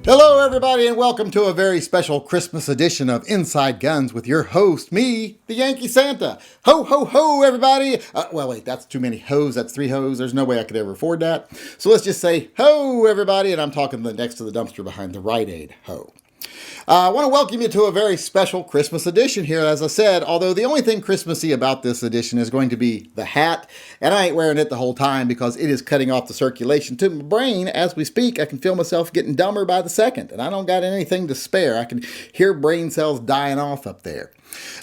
Hello, everybody, and welcome to a very special Christmas edition of Inside Guns with your host, me, the Yankee Santa. Ho, ho, ho, everybody. Well, wait, that's too many hoes. That's 3 hoes. There's no way I could ever afford that. So let's just say ho, everybody, and I'm talking the next to the dumpster behind the Rite Aid ho. I want to welcome you to a very special Christmas edition here, as I said, although the only thing Christmassy about this edition is going to be the hat, and I ain't wearing it the whole time because it is cutting off the circulation to my brain as we speak. I can feel myself getting dumber by the second, and I don't got anything to spare. I can hear brain cells dying off up there.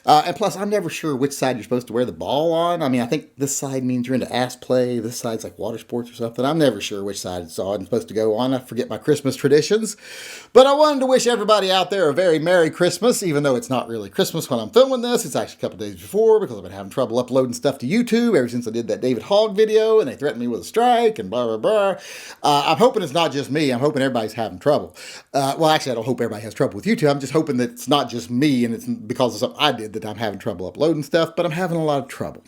And plus, I'm never sure which side you're supposed to wear the ball on. I mean, I think this side means you're into ass play. This side's like water sports or something. I'm never sure which side it's on supposed to go on. I forget my Christmas traditions. But I wanted to wish everybody out there a very Merry Christmas, even though it's not really Christmas when I'm filming this. It's actually a couple days before because I've been having trouble uploading stuff to YouTube ever since I did that David Hogg video, and they threatened me with a strike and blah, blah, blah. I'm hoping it's not just me. I'm hoping everybody's having trouble. Well, actually, I don't hope everybody has trouble with YouTube. I'm just hoping that it's not just me and it's because of something I did that I'm having trouble uploading stuff, but I'm having a lot of trouble.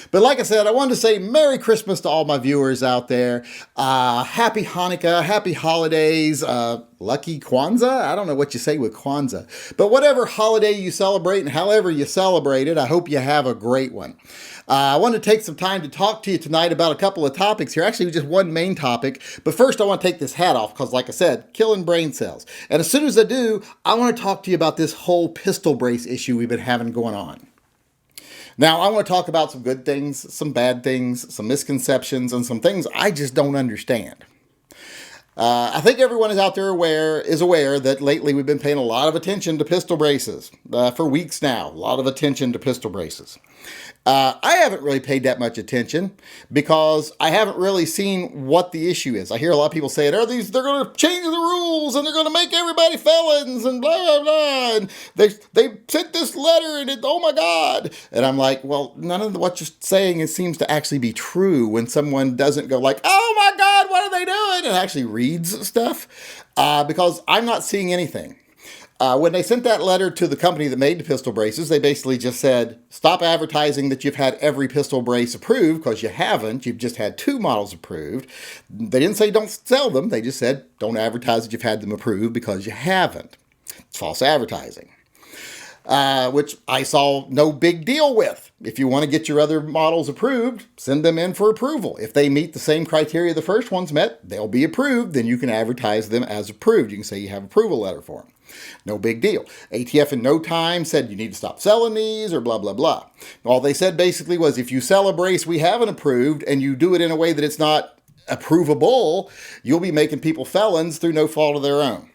But like I said, I wanted to say Merry Christmas to all my viewers out there. Happy Hanukkah, happy holidays, lucky Kwanzaa. I don't know what you say with Kwanzaa, but whatever holiday you celebrate and however you celebrate it, I hope you have a great one. I want to take some time to talk to you tonight about a couple of topics here. Actually, just one main topic. But first, I want to take this hat off because, like I said, killing brain cells. And as soon as I do, I want to talk to you about this whole pistol brace issue we've been having going on. Now, I want to talk about some good things, some bad things, some misconceptions, and some things I just don't understand. I think everyone is out there aware that lately we've been paying a lot of attention to pistol braces. For weeks now, a lot of attention to pistol braces. I haven't really paid that much attention because I haven't really seen what the issue is. I hear a lot of people say, they're going to change the rules and they're going to make everybody felons and blah, blah, blah. And they sent this letter and oh my God. And I'm like, well, none of what you're saying seems to actually be true when someone doesn't go like, oh my God, what are they doing? And actually reads stuff because I'm not seeing anything. When they sent that letter to the company that made the pistol braces, they basically just said, stop advertising that you've had every pistol brace approved because you haven't. You've just had 2 models approved. They didn't say don't sell them. They just said don't advertise that you've had them approved because you haven't. It's false advertising, which I saw no big deal with. If you want to get your other models approved, send them in for approval. If they meet the same criteria the first ones met, they'll be approved. Then you can advertise them as approved. You can say you have approval letter for them. No big deal. ATF in no time said you need to stop selling these or blah, blah, blah. All they said basically was if you sell a brace we haven't approved and you do it in a way that it's not approvable, you'll be making people felons through no fault of their own.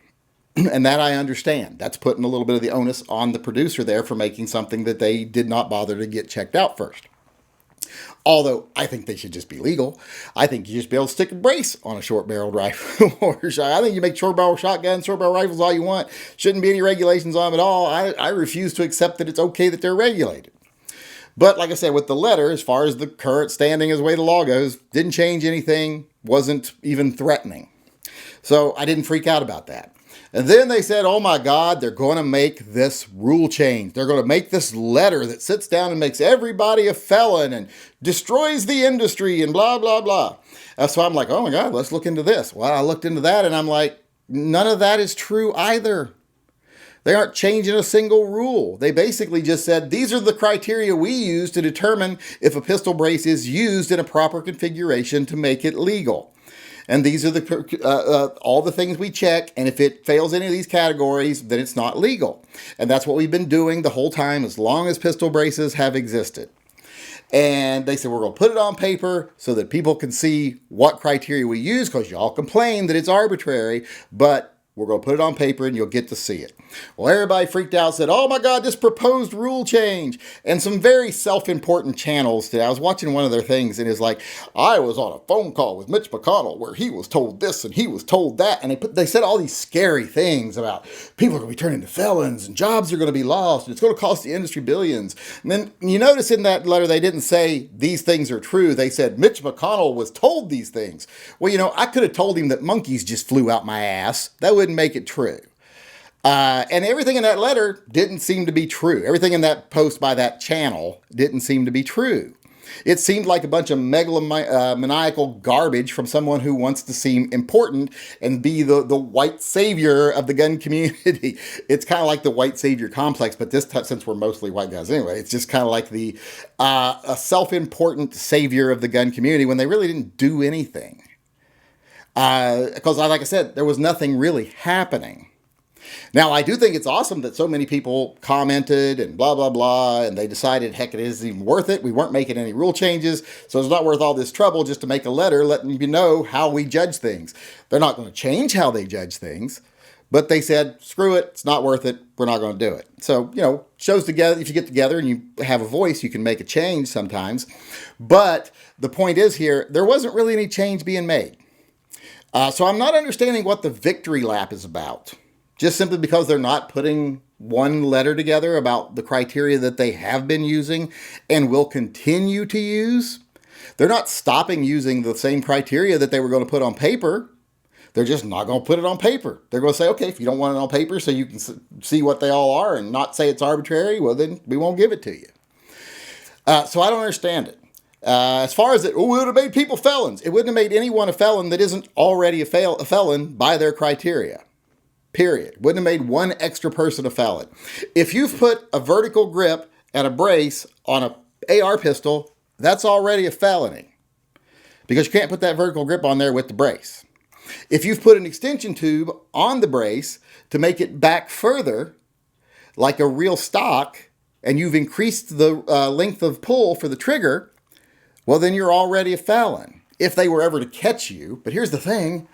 And that I understand. That's putting a little bit of the onus on the producer there for making something that they did not bother to get checked out first. Although, I think they should just be legal. I think you should be able to stick a brace on a short-barreled rifle. I think you make short-barrel shotguns, short-barrel rifles all you want. Shouldn't be any regulations on them at all. I refuse to accept that it's okay that they're regulated. But like I said, with the letter, as far as the current standing as the way the law goes, didn't change anything, wasn't even threatening. So I didn't freak out about that. And then they said, oh my God, they're going to make this rule change. They're going to make this letter that sits down and makes everybody a felon and destroys the industry and blah, blah, blah. So I'm like, oh my God, let's look into this. Well, I looked into that and I'm like, none of that is true either. They aren't changing a single rule. They basically just said, these are the criteria we use to determine if a pistol brace is used in a proper configuration to make it legal. And these are all the things we check. And if it fails any of these categories, then it's not legal. And that's what we've been doing the whole time as long as pistol braces have existed. And they said, we're going to put it on paper so that people can see what criteria we use because y'all complain that it's arbitrary, but we're going to put it on paper and you'll get to see it. Well, everybody freaked out, said, oh my God, this proposed rule change. And some very self-important channels today. I was watching one of their things and it's like, I was on a phone call with Mitch McConnell where he was told this and he was told that. And they said all these scary things about people are going to be turned into felons and jobs are going to be lost and it's going to cost the industry billions. And then you notice in that letter, they didn't say these things are true. They said Mitch McConnell was told these things. Well, you know, I could have told him that monkeys just flew out my ass. That wouldn't make it true. And everything in that letter didn't seem to be true. Everything in that post by that channel didn't seem to be true. It seemed like a bunch of megalomaniacal garbage from someone who wants to seem important and be the white savior of the gun community. It's kind of like the white savior complex, but this time, since we're mostly white guys anyway, it's just kind of like the a self-important savior of the gun community when they really didn't do anything. Because like I said, there was nothing really happening. Now, I do think it's awesome that so many people commented and blah, blah, blah, and they decided, heck, it isn't even worth it. We weren't making any rule changes, so it's not worth all this trouble just to make a letter letting you know how we judge things. They're not going to change how they judge things, but they said, screw it, it's not worth it, we're not going to do it. So, shows together, if you get together and you have a voice, you can make a change sometimes. But the point is here, there wasn't really any change being made. So I'm not understanding what the victory lap is about. Just simply because they're not putting one letter together about the criteria that they have been using and will continue to use. They're not stopping using the same criteria that they were going to put on paper. They're just not going to put it on paper. They're going to say, okay, if you don't want it on paper so you can see what they all are and not say it's arbitrary, well, then we won't give it to you. So I don't understand it. As far as it would have made people felons, it wouldn't have made anyone a felon that isn't already a felon by their criteria. Period. Wouldn't have made one extra person a felon. If you've put a vertical grip and a brace on an AR pistol, that's already a felony. Because you can't put that vertical grip on there with the brace. If you've put an extension tube on the brace to make it back further, like a real stock, and you've increased the length of pull for the trigger, well, then you're already a felon. If they were ever to catch you. But here's the thing.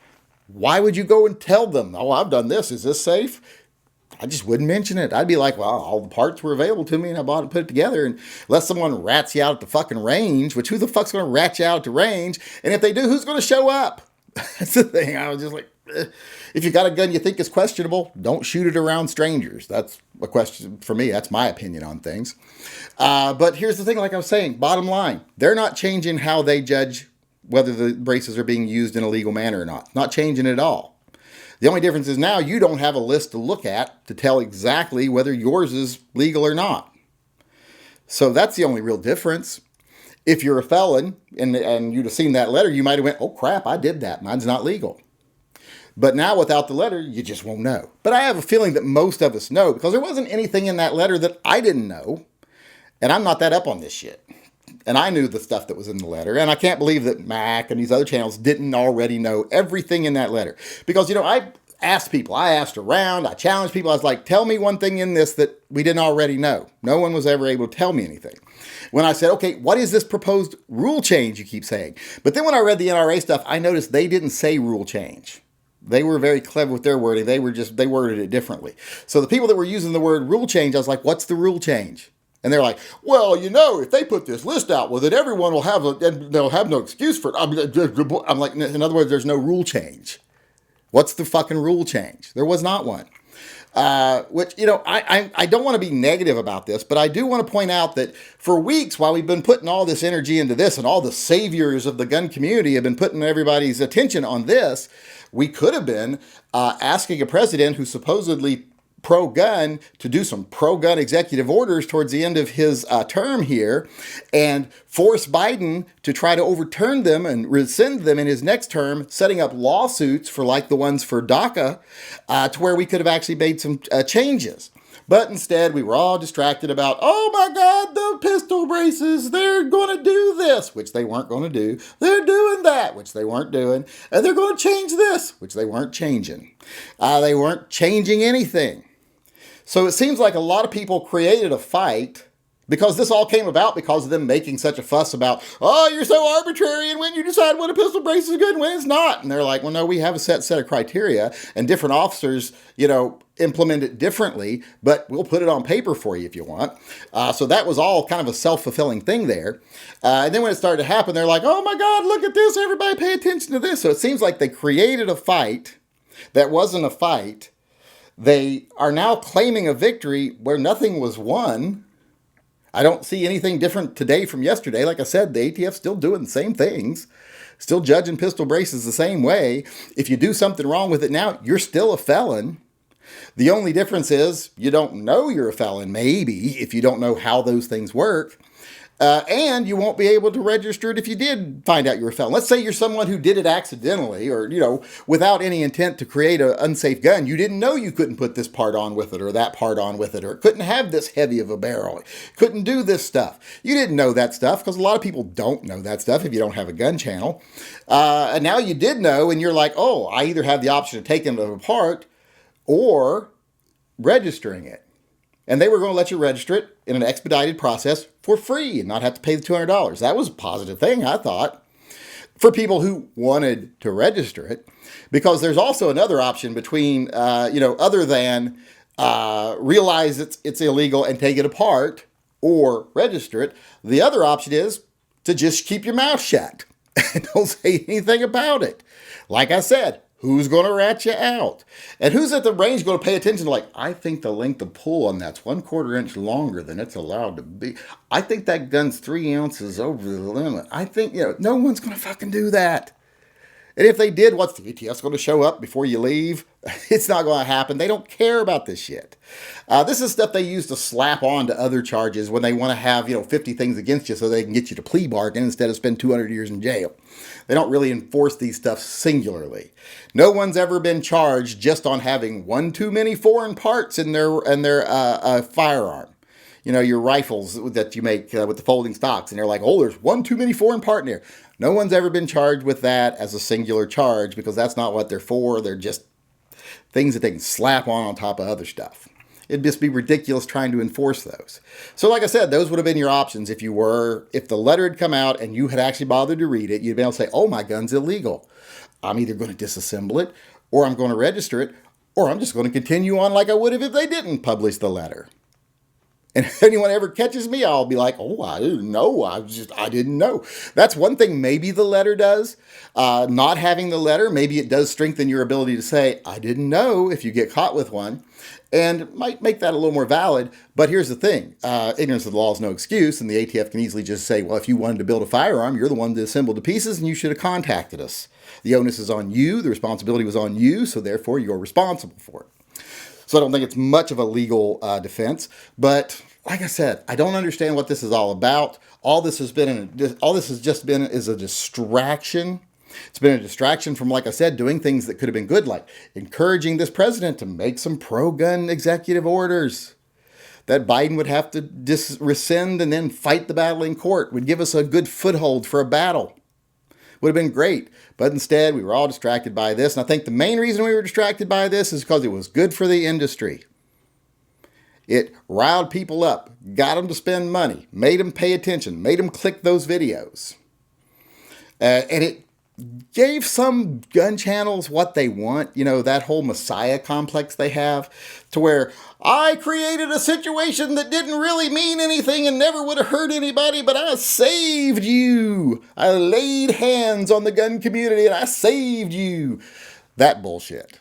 Why would you go and tell them, oh, I've done this. Is this safe? I just wouldn't mention it. I'd be like, well, all the parts were available to me and I bought it and put it together. And unless someone rats you out at the fucking range, which who the fuck's going to rat you out at the range? And if they do, who's going to show up? That's the thing. I was just like, if you got a gun you think is questionable, don't shoot it around strangers. That's a question for me. That's my opinion on things. But here's the thing, like I was saying, bottom line, they're not changing how they judge whether the braces are being used in a legal manner or not. Not changing it at all. The only difference is now you don't have a list to look at to tell exactly whether yours is legal or not. So that's the only real difference. If you're a felon and you'd have seen that letter, you might have went, oh crap, I did that. Mine's not legal. But now without the letter, you just won't know. But I have a feeling that most of us know because there wasn't anything in that letter that I didn't know. And I'm not that up on this shit. And I knew the stuff that was in the letter. And I can't believe that Mac and these other channels didn't already know everything in that letter. Because, I asked people, I asked around, I challenged people. I was like, tell me one thing in this that we didn't already know. No one was ever able to tell me anything. When I said, okay, what is this proposed rule change you keep saying? But then when I read the NRA stuff, I noticed they didn't say rule change. They were very clever with their wording. They worded it differently. So the people that were using the word rule change, I was like, what's the rule change? And they're like, well, if they put this list out with it, everyone will they'll have no excuse for it. I'm like, in other words, there's no rule change. What's the fucking rule change? There was not one. Which, I don't want to be negative about this, but I do want to point out that for weeks, while we've been putting all this energy into this and all the saviors of the gun community have been putting everybody's attention on this, we could have been asking a president who supposedly pro-gun to do some pro-gun executive orders towards the end of his term here and force Biden to try to overturn them and rescind them in his next term, setting up lawsuits for like the ones for DACA to where we could have actually made some changes. But instead, we were all distracted about, oh my God, the pistol braces, they're going to do this, which they weren't going to do. They're doing that, which they weren't doing. And they're going to change this, which they weren't changing. They weren't changing anything. So it seems like a lot of people created a fight because this all came about because of them making such a fuss about, oh, you're so arbitrary and when you decide when a pistol brace is good and when it's not. And they're like, well, no, we have a set of criteria and different officers, implement it differently, but we'll put it on paper for you if you want. So that was all kind of a self-fulfilling thing there. And then when it started to happen, they're like, oh my God, look at this. Everybody pay attention to this. So it seems like they created a fight that wasn't a fight. They are now claiming a victory where nothing was won. I don't see anything different today from yesterday. Like I said, the ATF's still doing the same things, still judging pistol braces the same way. If you do something wrong with it now, you're still a felon. The only difference is you don't know you're a felon, maybe, if you don't know how those things work. And you won't be able to register it if you did find out you were a felon. Let's say you're someone who did it accidentally or, without any intent to create an unsafe gun. You didn't know you couldn't put this part on with it or that part on with it, or it couldn't have this heavy of a barrel. It couldn't do this stuff. You didn't know that stuff because a lot of people don't know that stuff if you don't have a gun channel. And now you did know, and you're like, oh, I either have the option of taking it apart or registering it. And they were going to let you register it in an expedited process for free and not have to pay the $200. That was a positive thing, I thought, for people who wanted to register it. Because there's also another option between, other than realize it's illegal and take it apart or register it. The other option is to just keep your mouth shut and don't say anything about it. Like I said, who's going to rat you out? And who's at the range going to pay attention to, like, I think the length of pull on that's 1/4 inch longer than it's allowed to be. I think that gun's 3 ounces over the limit. I think, no one's going to fucking do that. And if they did, what's the ATF's going to show up before you leave? It's not going to happen. They don't care about this shit. This is stuff they use to slap on to other charges when they want to have, 50 things against you so they can get you to plea bargain instead of spend 200 years in jail. They don't really enforce these stuff singularly. No one's ever been charged just on having one too many foreign parts in their firearm. Your rifles that you make with the folding stocks, and they're like, oh, there's one too many foreign part in there. No one's ever been charged with that as a singular charge because that's not what they're for. They're just things that they can slap on top of other stuff. It'd just be ridiculous trying to enforce those. So like I said, those would have been your options if the letter had come out and you had actually bothered to read it. You'd be able to say, oh, my gun's illegal. I'm either going to disassemble it, or I'm going to register it, or I'm just going to continue on like I would have if they didn't publish the letter. And if anyone ever catches me, I'll be like, oh, I didn't know. I didn't know. That's one thing maybe the letter does. Not having the letter, maybe it does strengthen your ability to say, I didn't know, if you get caught with one. And might make that a little more valid. But here's the thing. Ignorance of the law is no excuse. And the ATF can easily just say, well, if you wanted to build a firearm, you're the one that assembled the pieces and you should have contacted us. The onus is on you. The responsibility was on you. So therefore, you're responsible for it. So I don't think it's much of a legal defense. But like I said, I don't understand what this is all about. All this has just been is a distraction. It's been a distraction from, like I said, doing things that could have been good, like encouraging this president to make some pro-gun executive orders that Biden would have to rescind and then fight the battle in court, would give us a good foothold for a battle. Would have been great. But instead, we were all distracted by this. And I think the main reason we were distracted by this is because it was good for the industry. It riled people up, got them to spend money, made them pay attention, made them click those videos. And it gave some gun channels what they want, that whole messiah complex they have, to where I created a situation that didn't really mean anything and never would have hurt anybody, but I saved you. I laid hands on the gun community and I saved you. That bullshit.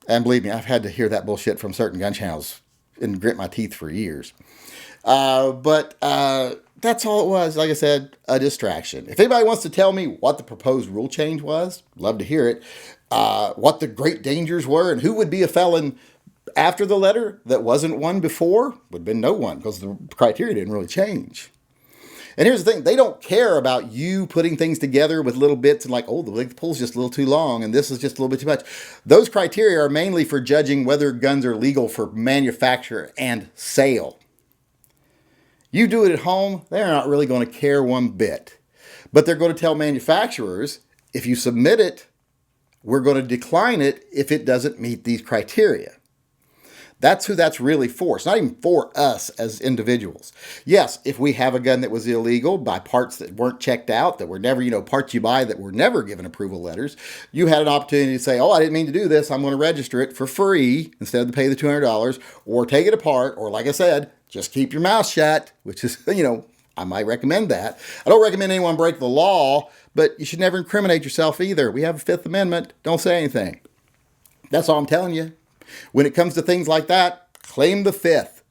And believe me, I've had to hear that bullshit from certain gun channels and grit my teeth for years. But that's all it was. Like I said, a distraction. If anybody wants to tell me what the proposed rule change was, love to hear it. What the great dangers were and who would be a felon after the letter that wasn't one before, would have been no one because the criteria didn't really change. And here's the thing. They don't care about you putting things together with little bits and like, oh, the pull's just a little too long and this is just a little bit too much. Those criteria are mainly for judging whether guns are legal for manufacture and sale. You do it at home, they're not really going to care one bit. But they're going to tell manufacturers, if you submit it, we're going to decline it if it doesn't meet these criteria. That's who that's really for. It's not even for us as individuals. Yes, if we have a gun that was illegal by parts that weren't checked out, that were never, parts you buy that were never given approval letters, you had an opportunity to say, oh, I didn't mean to do this. I'm going to register it for free instead of pay the $200 or take it apart. Or like I said, just keep your mouth shut, which is, I might recommend that. I don't recommend anyone break the law, but you should never incriminate yourself either. We have a Fifth Amendment. Don't say anything. That's all I'm telling you. When it comes to things like that, claim the Fifth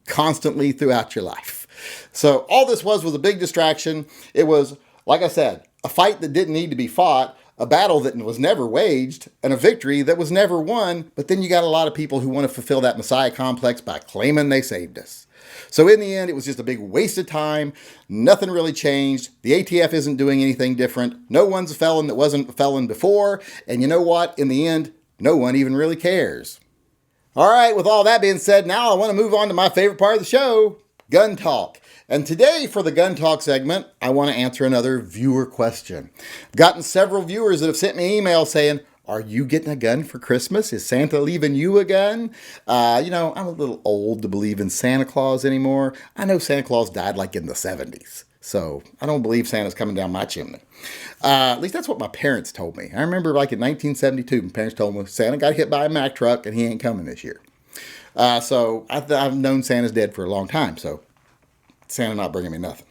constantly throughout your life. So all this was a big distraction. It was, like I said, a fight that didn't need to be fought, a battle that was never waged, and a victory that was never won. But then you got a lot of people who want to fulfill that messiah complex by claiming they saved us. So in the end, it was just a big waste of time. Nothing really changed. The ATF isn't doing anything different. No one's a felon that wasn't a felon before. And you know what? In the end, no one even really cares. All right, with all that being said, now I want to move on to my favorite part of the show, gun talk. And today, for the gun talk segment, I want to answer another viewer question. I've gotten several viewers that have sent me emails saying, are you getting a gun for Christmas? Is Santa leaving you a gun? I'm a little old to believe in Santa Claus anymore. I know Santa Claus died like in the 70s. So I don't believe Santa's coming down my chimney. At least that's what my parents told me. I remember like in 1972, my parents told me Santa got hit by a Mack truck and he ain't coming this year. So I've known Santa's dead for a long time. So Santa not bringing me nothing.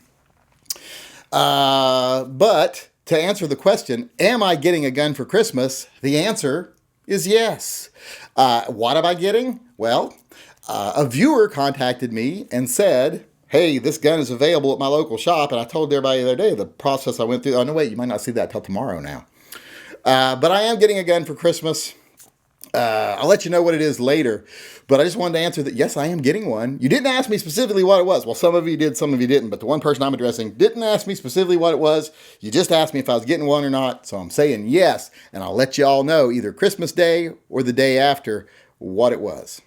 But to answer the question, am I getting a gun for Christmas? The answer is yes. What am I getting? Well, a viewer contacted me and said, hey, this gun is available at my local shop. And I told everybody the other day the process I went through. Oh, no, wait, you might not see that till tomorrow now. But I am getting a gun for Christmas. I'll let you know what it is later. But I just wanted to answer that, yes, I am getting one. You didn't ask me specifically what it was. Well, some of you did, some of you didn't. But the one person I'm addressing didn't ask me specifically what it was. You just asked me if I was getting one or not. So I'm saying yes. And I'll let you all know either Christmas Day or the day after what it was.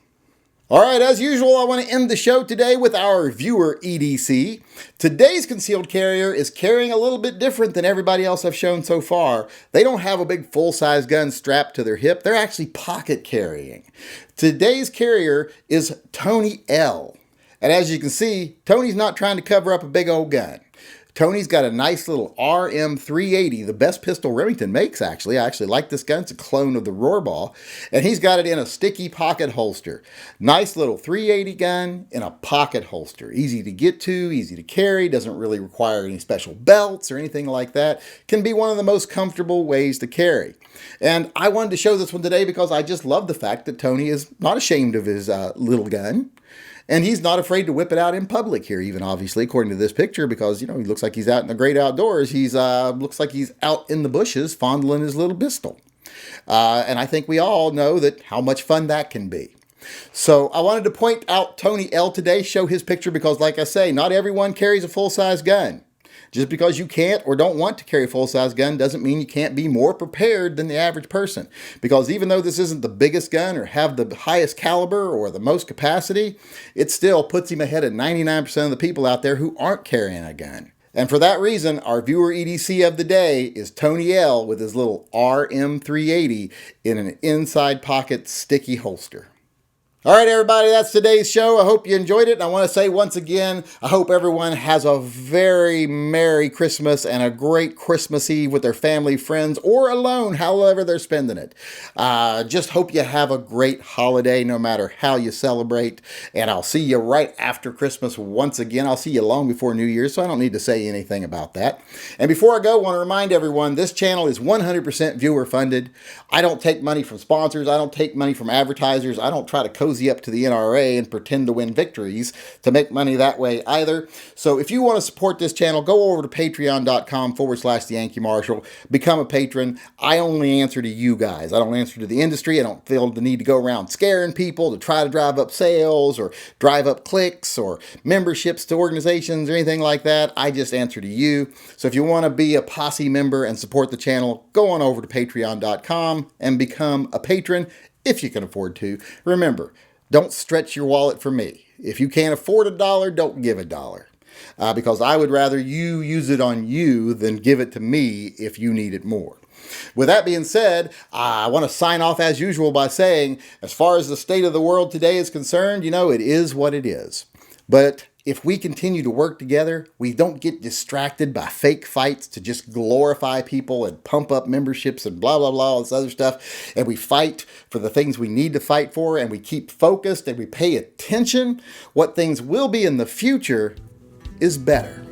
All right, as usual, I want to end the show today with our viewer EDC. Today's concealed carrier is carrying a little bit different than everybody else I've shown so far. They don't have a big full-size gun strapped to their hip. They're actually pocket carrying. Today's carrier is Tony L. And as you can see, Tony's not trying to cover up a big old gun. Tony's got a nice little RM380, the best pistol Remington makes, actually. I actually like this gun. It's a clone of the Rohrbach. And he's got it in a sticky pocket holster. Nice little 380 gun in a pocket holster. Easy to get to, easy to carry, doesn't really require any special belts or anything like that. Can be one of the most comfortable ways to carry. And I wanted to show this one today because I just love the fact that Tony is not ashamed of his little gun. And he's not afraid to whip it out in public here, even obviously, according to this picture, because, he looks like he's out in the great outdoors. He's looks like he's out in the bushes fondling his little pistol. And I think we all know that how much fun that can be. So I wanted to point out Tony L today, show his picture, because like I say, not everyone carries a full-size gun. Just because you can't or don't want to carry a full-size gun doesn't mean you can't be more prepared than the average person. Because even though this isn't the biggest gun or have the highest caliber or the most capacity, it still puts him ahead of 99% of the people out there who aren't carrying a gun. And for that reason, our viewer EDC of the day is Tony L with his little RM380 in an inside pocket sticky holster. All right, everybody, that's today's show. I hope you enjoyed it. And I want to say once again, I hope everyone has a very Merry Christmas and a great Christmas Eve with their family, friends, or alone, however they're spending it. Just hope you have a great holiday, no matter how you celebrate. And I'll see you right after Christmas once again. I'll see you long before New Year's, so I don't need to say anything about that. And before I go, I want to remind everyone, this channel is 100% viewer funded. I don't take money from sponsors. I don't take money from advertisers. I don't try to cozy up to the NRA and pretend to win victories to make money that way either. So if you want to support this channel, go over to patreon.com/The Yankee Marshal, become a patron. I only answer to you guys. I don't answer to the industry. I don't feel the need to go around scaring people to try to drive up sales or drive up clicks or memberships to organizations or anything like that. I just answer to you. So if you want to be a posse member and support the channel, go on over to patreon.com and become a patron if you can afford to. Remember, don't stretch your wallet for me. If you can't afford $1, don't give $1. Because I would rather you use it on you than give it to me if you need it more. With that being said, I want to sign off as usual by saying, as far as the state of the world today is concerned, it is what it is. But if we continue to work together, we don't get distracted by fake fights to just glorify people and pump up memberships and blah, blah, blah, all this other stuff, and we fight for the things we need to fight for, and we keep focused and we pay attention, what things will be in the future is better.